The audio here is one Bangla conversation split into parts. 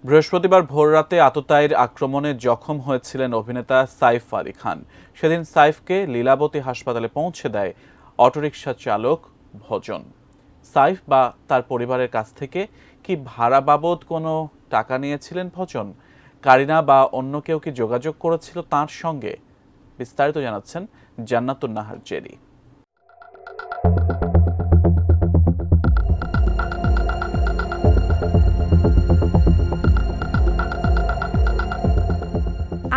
বৃহস্পতিবার ভোররাতে আততায়ীর আক্রমণে জখম হয়েছিলেন অভিনেতা সাইফ আলী খান। সেদিন সাইফকে লীলাবতী হাসপাতালে পৌঁছে দেয় অটোরিকশা চালক ভজন। সাইফ বা তার পরিবারের কাছ থেকে কি ভাড়া বাবদ কোনো টাকা নিয়েছিলেন ভজন? কারিনা বা অন্য কেউ কি যোগাযোগ করেছিল তাঁর সঙ্গে? বিস্তারিত জানাচ্ছেন জান্নাতুন নাহার জেরি।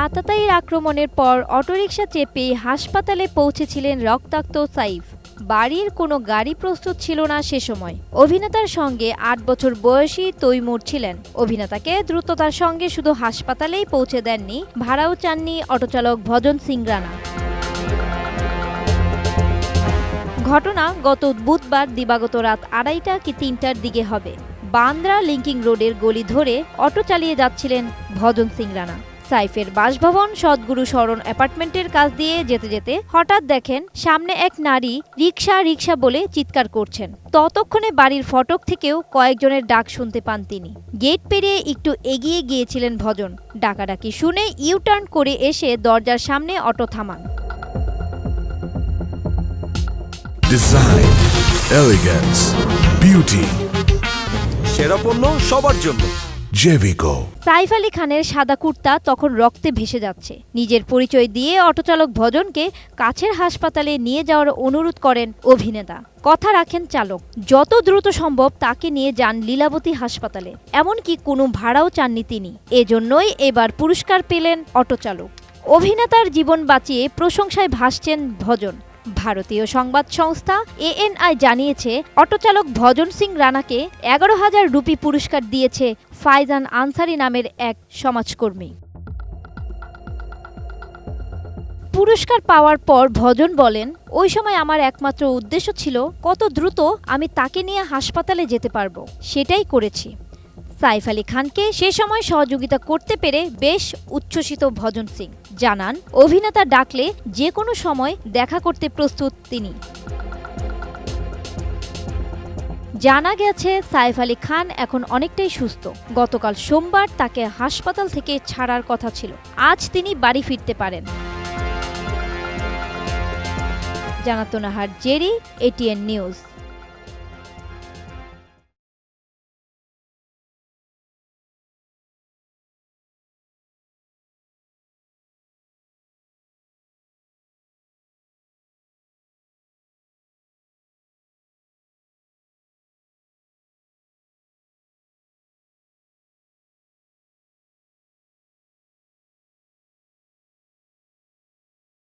আততায়ীর আক্রমণের পর অটোরিকশা চেপে হাসপাতালে পৌঁছেছিলেন রক্তাক্ত সাইফ। বাড়ির কোনো গাড়ি প্রস্তুত ছিল না সে সময়। অভিনেতার সঙ্গে ৮ বছর বয়সী তৈমুর ছিলেন। অভিনেতাকে দ্রুততার সঙ্গে শুধু হাসপাতালেই পৌঁছে দেননি, ভাড়াও চাননি অটোচালক ভজন সিং রানা। ঘটনা গত বুধবার দিবাগত রাত ২:৩০ কি ৩টার দিকে হবে। বান্দ্রা লিংকিং রোডের গলি ধরে অটো চালিয়ে যাচ্ছিলেন ভজন সিং রানা। সাইফের বাসভবন সদ্গুরু শরণ অ্যাপার্টমেন্টের কাছ দিয়ে যেতে যেতে হঠাৎ দেখেন সামনে এক নারী রিকশা রিকশা বলে চিৎকার করছেন। ততক্ষণে বাড়ির ফটক থেকেও কয়েকজনের ডাক শুনতে পান তিনি। গেট পেরিয়ে একটু এগিয়ে গিয়েছিলেন ভজন। ডাকাডাকি শুনে ইউটার্ন করে এসে দরজার সামনে অটো থামান। ডিজাইন, এলিগেন্স, বিউটি, সেরা পণ্য সবার জন্য জেভিকো। সাইফ আলী খানের সাদা কুর্তা তখন রক্তে ভেসে যাচ্ছে। নিজের পরিচয় দিয়ে অটোচালক ভজনকে কাছের হাসপাতালে নিয়ে যাওয়ার অনুরোধ করেন অভিনেতা। কথা রাখেন চালক, যত দ্রুত সম্ভব তাকে নিয়ে যান লীলাবতী হাসপাতালে। এমনকি কোনো ভাড়াও চাননি তিনি। এজন্যই এবার পুরস্কার পেলেন অটোচালক। অভিনেতার জীবন বাঁচিয়ে প্রশংসায় ভাসছেন ভজন। ভারতীয় সংবাদ সংস্থা ANI জানিয়েছে, অটোচালক ভজন সিং রানাকে ১১,০০০ রুপি পুরস্কার দিয়েছে ফাইজান আনসারি নামের এক সমাজকর্মী। পুরস্কার পাওয়ার পর ভজন বলেন, ওই সময় আমার একমাত্র উদ্দেশ্য ছিল কত দ্রুত আমি তাকে নিয়ে হাসপাতালে যেতে পারবো, সেটাই করেছি। সাইফ আলী খানকে সে সময় সহযোগিতা করতে পেরে বেশ উচ্ছ্বসিত ভজন সিং জানান, অভিনেতা ডাকলে যে কোনো সময় দেখা করতে প্রস্তুত তিনি। জানা গেছে সাইফ আলী খান এখন অনেকটাই সুস্থ। গতকাল সোমবার তাকে হাসপাতাল থেকে ছাড়ার কথা ছিল। আজ তিনি বাড়ি ফিরতে পারেন। জান্নাতুন নাহার জেরি, ATN নিউজ।